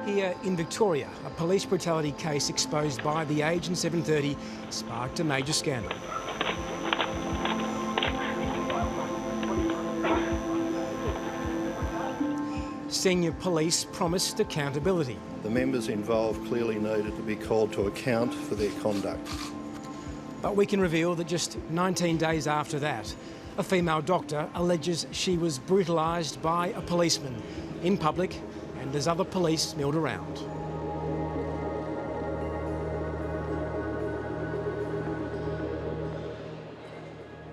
Here in Victoria, a police brutality case exposed by The Age in 7:30 sparked a major scandal. Senior police promised accountability. The members involved clearly needed to be called to account for their conduct. But we can reveal that just 19 days after that, a female doctor alleges she was brutalised by a policeman in public and as other police milled around.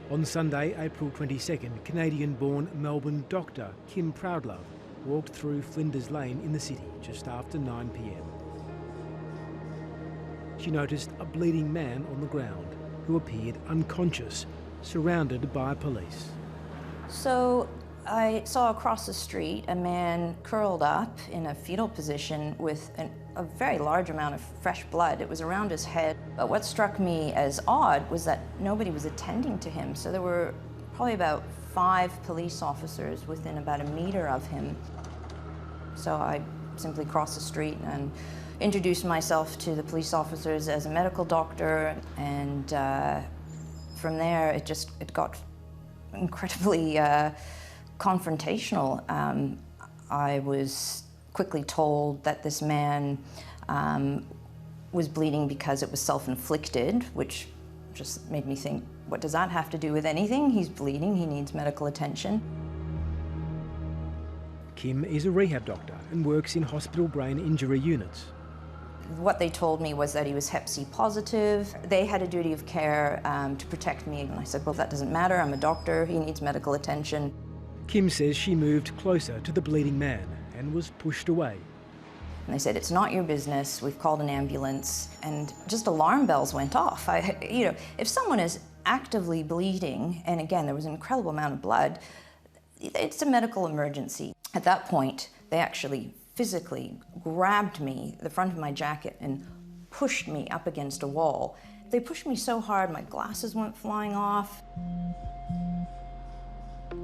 On Sunday, April 22nd, Canadian-born Melbourne doctor Kim Proudlove walked through Flinders Lane in the city just after 9 p.m. She noticed a bleeding man on the ground who appeared unconscious, surrounded by police. So I saw across the street a man curled up in a fetal position with a very large amount of fresh blood. It was around his head. But what struck me as odd was that nobody was attending to him. So there were probably about 5 police officers within about a metre of him. So I simply crossed the street and introduced myself to the police officers as a medical doctor, and from there it got incredibly confrontational. I was quickly told that this man was bleeding because it was self-inflicted, which just made me think, what does that have to do with anything? He's bleeding, he needs medical attention. Kim is a rehab doctor and works in hospital brain injury units. What they told me was that he was Hep C positive. They had a duty of care to protect me. And I said, well, that doesn't matter. I'm a doctor. He needs medical attention. Kim says she moved closer to the bleeding man and was pushed away. And they said, it's not your business. We've called an ambulance. And just alarm bells went off. If someone is actively bleeding, and again, there was an incredible amount of blood, it's a medical emergency. At that point, they actually physically grabbed me, the front of my jacket, and pushed me up against a wall. They pushed me so hard, my glasses went flying off.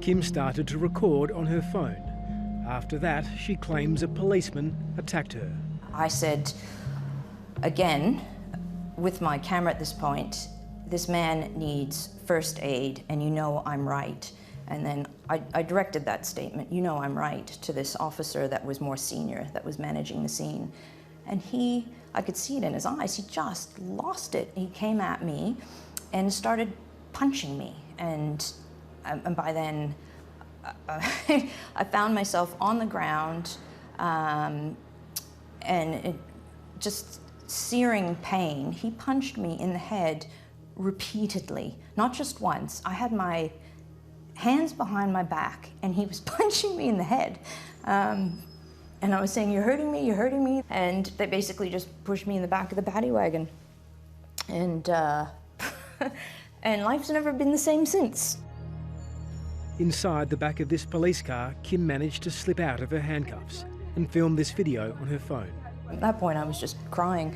Kim started to record on her phone. After that, she claims a policeman attacked her. I said, again, with my camera at this point, this man needs first aid, and you know I'm right. And then I directed that statement, you know I'm right, to this officer that was more senior, that was managing the scene. And I could see it in his eyes, he just lost it. He came at me and started punching me. And by then, I found myself on the ground, and just searing pain. He punched me in the head repeatedly, not just once. I had my hands behind my back, and he was punching me in the head. And I was saying, you're hurting me, you're hurting me. And they basically just pushed me in the back of the paddy wagon. And, and life's never been the same since. Inside the back of this police car, Kim managed to slip out of her handcuffs and film this video on her phone. At that point, I was just crying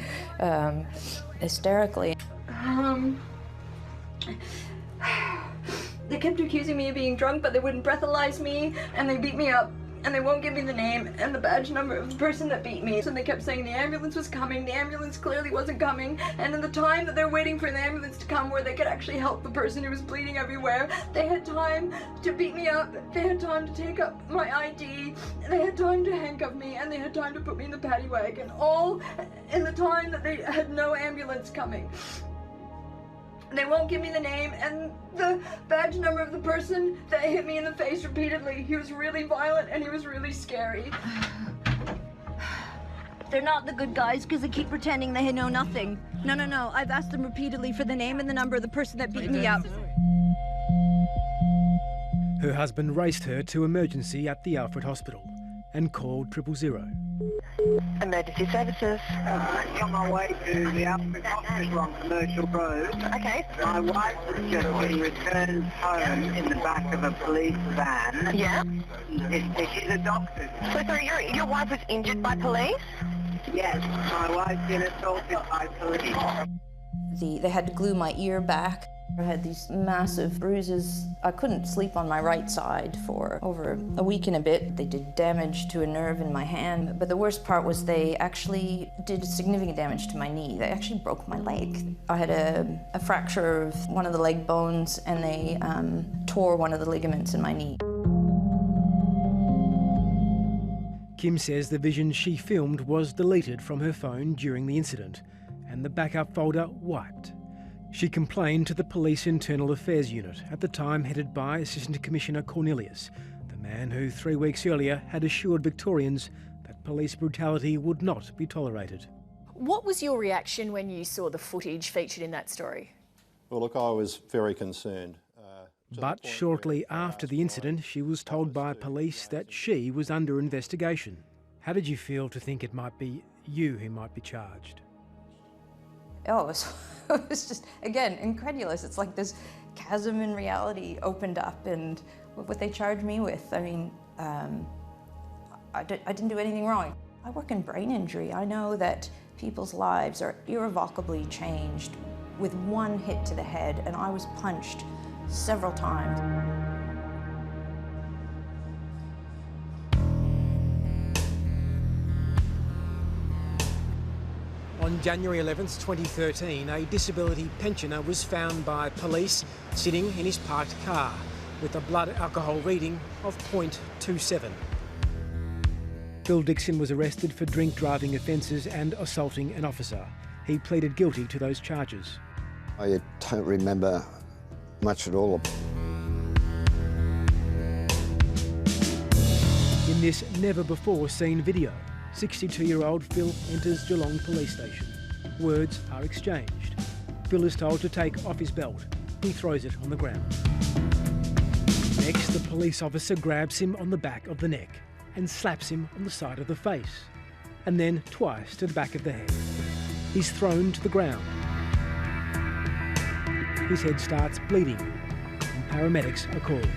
hysterically. They kept accusing me of being drunk, but they wouldn't breathalyze me, and they beat me up, and they won't give me the name and the badge number of the person that beat me. So they kept saying the ambulance was coming, the ambulance clearly wasn't coming, and in the time that they're waiting for the ambulance to come where they could actually help the person who was bleeding everywhere, they had time to beat me up, they had time to take up my ID, they had time to handcuff me, and they had time to put me in the paddy wagon, all in the time that they had no ambulance coming. They won't give me the name and the badge number of the person that hit me in the face repeatedly. He was really violent and he was really scary. They're not the good guys because they keep pretending they know nothing. No. I've asked them repeatedly for the name and the number of the person that beat me up. Her husband raced her to emergency at the Alfred Hospital and called 000. Emergency services. On my way to the Alfred Hospital on Commercial Road. Okay. My wife has just been returned home in the back of a police van. Yeah. She's a doctor. So sorry, your wife was injured by police? Yes, my wife's been assaulted by police. They had to glue my ear back. I had these massive bruises. I couldn't sleep on my right side for over a week and a bit. They did damage to a nerve in my hand, but the worst part was they actually did significant damage to my knee. They actually broke my leg. I had a fracture of one of the leg bones, and they tore one of the ligaments in my knee. Kim says the vision she filmed was deleted from her phone during the incident, and the backup folder wiped. She complained to the Police Internal Affairs Unit, at the time headed by Assistant Commissioner Cornelius, the man who 3 weeks earlier had assured Victorians that police brutality would not be tolerated. What was your reaction when you saw the footage featured in that story? Well, look, I was very concerned. But shortly after the incident, she was told by police that she was under investigation. How did you feel to think it might be you who might be charged? Oh, it was just, again, incredulous. It's like this chasm in reality opened up, and what they charged me with. I mean, I didn't do anything wrong. I work in brain injury. I know that people's lives are irrevocably changed with one hit to the head, and I was punched several times. On January 11th, 2013, a disability pensioner was found by police sitting in his parked car with a blood alcohol reading of 0.27. Bill Dixon was arrested for drink driving offences and assaulting an officer. He pleaded guilty to those charges. I don't remember much at all. In this never-before-seen video, 62-year-old Phil enters Geelong Police Station. Words are exchanged. Phil is told to take off his belt. He throws it on the ground. Next, the police officer grabs him on the back of the neck and slaps him on the side of the face, and then twice to the back of the head. He's thrown to the ground. His head starts bleeding, and paramedics are called.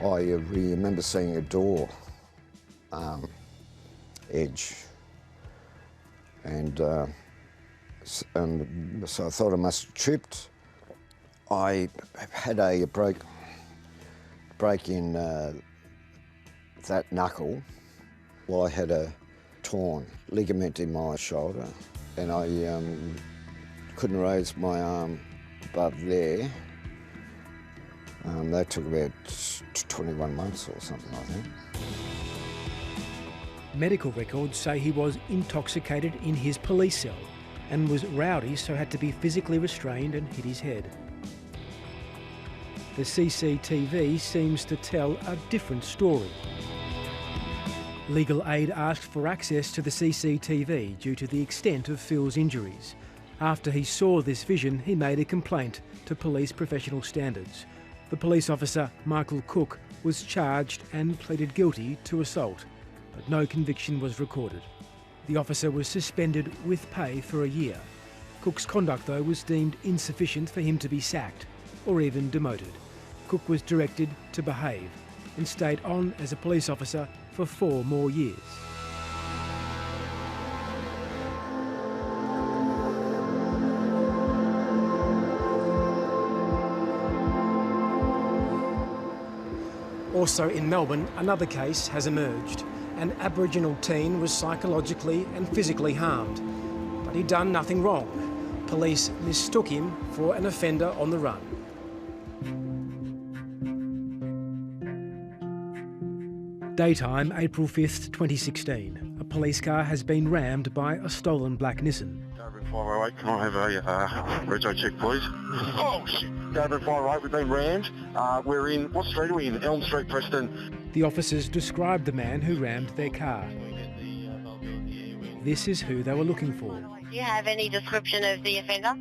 I remember seeing a door edge, and so I thought I must have tripped. I had a break in that knuckle. Well, I had a torn ligament in my shoulder, and I couldn't raise my arm above there. That took about 21 months or something, I think. Medical records say he was intoxicated in his police cell and was rowdy, so had to be physically restrained and hit his head. The CCTV seems to tell a different story. Legal aid asked for access to the CCTV due to the extent of Phil's injuries. After he saw this vision, he made a complaint to Police Professional Standards. The police officer, Michael Cook, was charged and pleaded guilty to assault, but no conviction was recorded. The officer was suspended with pay for a year. Cook's conduct, though, was deemed insufficient for him to be sacked or even demoted. Cook was directed to behave and stayed on as a police officer for 4 more years. Also in Melbourne, another case has emerged. An Aboriginal teen was psychologically and physically harmed, but he'd done nothing wrong. Police mistook him for an offender on the run. Daytime, April 5th, 2016. A police car has been rammed by a stolen black Nissan. Darwin 508, can I have a reto check, please? Oh, shit. Darwin 508, we've been rammed. We're in, what street are we in? Elm Street, Preston. The officers described the man who rammed their car. This is who they were looking for. Do you have any description of the offender?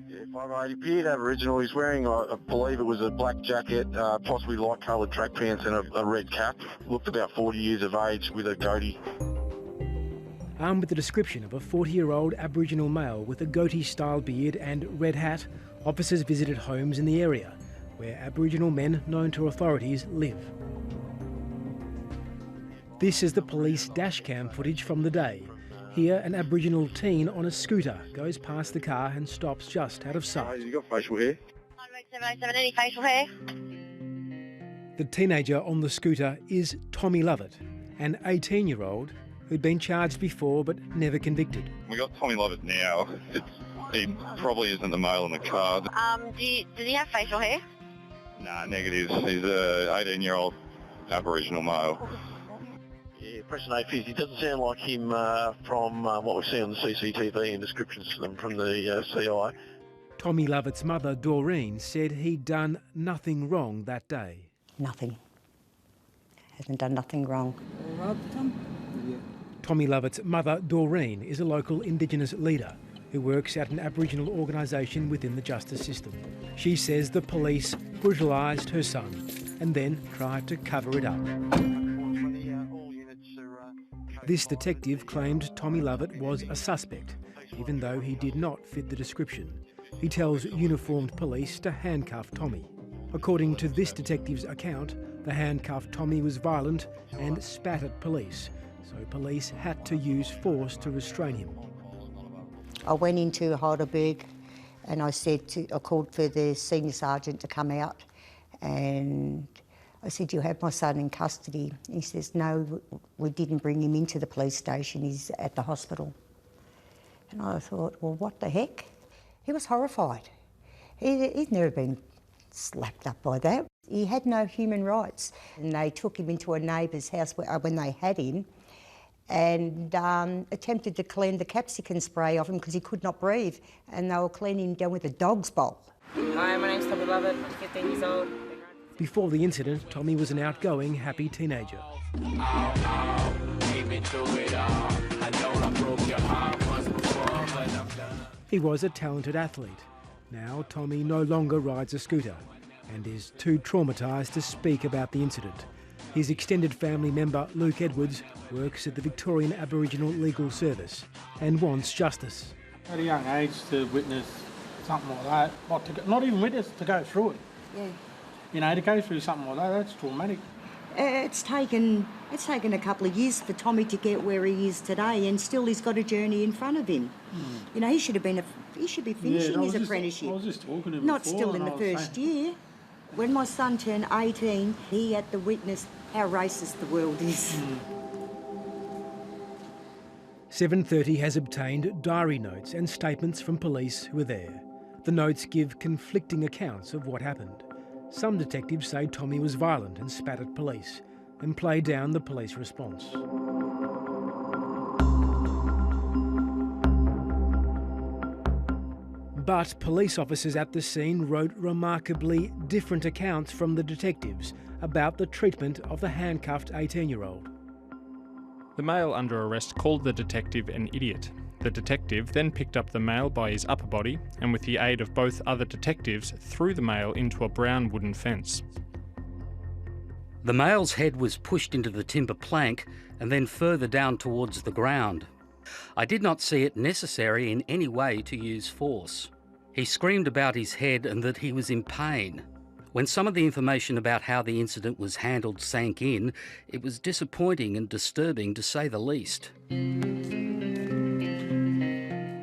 Yeah, 508 appeared Aboriginal. He's wearing, I believe it was a black jacket, possibly light coloured track pants and a red cap. Looked about 40 years of age with a goatee. Armed with the description of a 40-year-old Aboriginal male with a goatee-style beard and red hat, officers visited homes in the area where Aboriginal men known to authorities live. This is the police dashcam footage from the day. Here, an Aboriginal teen on a scooter goes past the car and stops just out of sight. You got facial hair? 707, any facial hair? The teenager on the scooter is Tommy Lovett, an 18-year-old who'd been charged before but never convicted. We got Tommy Lovett now. He probably isn't the male in the car. Does he have facial hair? Nah, negative. He's a 18-year-old Aboriginal male. Yeah, Impression F is, he doesn't sound like him from what we see on the CCTV and descriptions from the CI. Tommy Lovett's mother, Doreen, said he'd done nothing wrong that day. Nothing. Hasn't done nothing wrong. Tommy Lovett's mother, Doreen, is a local Indigenous leader who works at an Aboriginal organisation within the justice system. She says the police brutalised her son and then tried to cover it up. This detective claimed Tommy Lovett was a suspect, even though he did not fit the description. He tells uniformed police to handcuff Tommy. According to this detective's account, the handcuffed Tommy was violent and spat at police, so police had to use force to restrain him. I went into Heidelberg and I called for the senior sergeant to come out, and I said, "You have my son in custody?" He says, "No, we didn't bring him into the police station, he's at the hospital." And I thought, well, what the heck? He was horrified. He'd never been slapped up by that. He had no human rights. And they took him into a neighbour's house when they had him, and attempted to clean the capsicum spray off him because he could not breathe, and they were cleaning him down with a dog's bowl. Hi, my name's Tommy Lovett, I'm 15 years old. Before the incident, Tommy was an outgoing, happy teenager. He was a talented athlete. Now Tommy no longer rides a scooter and is too traumatised to speak about the incident. His extended family member, Luke Edwards, works at the Victorian Aboriginal Legal Service and wants justice. At a young age to witness something like that, not even witness, to go through it. Yeah. You know, to go through something like that, that's traumatic. It's taken a couple of years for Tommy to get where he is today, and still he's got a journey in front of him. You know, he should be finishing his apprenticeship. I was just talking to him not before, still in the first year. When my son turned 18, he had to witness how racist the world is. 7:30 has obtained diary notes and statements from police who were there. The notes give conflicting accounts of what happened. Some detectives say Tommy was violent and spat at police and play down the police response. But police officers at the scene wrote remarkably different accounts from the detectives about the treatment of the handcuffed 18-year-old. The male under arrest called the detective an idiot. The detective then picked up the male by his upper body and, with the aid of both other detectives, threw the male into a brown wooden fence. The male's head was pushed into the timber plank and then further down towards the ground. I did not see it necessary in any way to use force. He screamed about his head and that he was in pain. When some of the information about how the incident was handled sank in, it was disappointing and disturbing to say the least.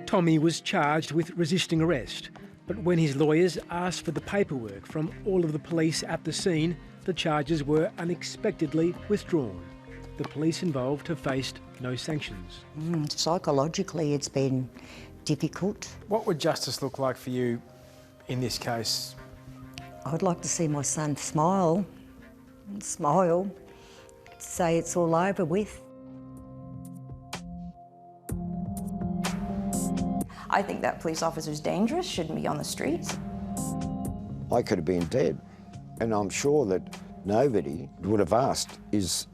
Tommy was charged with resisting arrest, but when his lawyers asked for the paperwork from all of the police at the scene, the charges were unexpectedly withdrawn. The police involved have faced no sanctions. Psychologically, it's been difficult. What would justice look like for you in this case? I'd like to see my son smile, say it's all over with. I think that police officer's dangerous, shouldn't be on the streets. I could have been dead, and I'm sure that nobody would have asked, is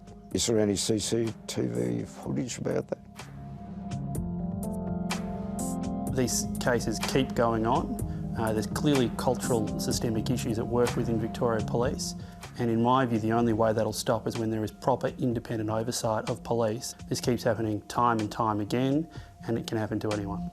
there any CCTV footage about that? These cases keep going on. There's clearly cultural systemic issues at work within Victoria Police, and in my view the only way that'll stop is when there is proper independent oversight of police. This keeps happening time and time again, and it can happen to anyone.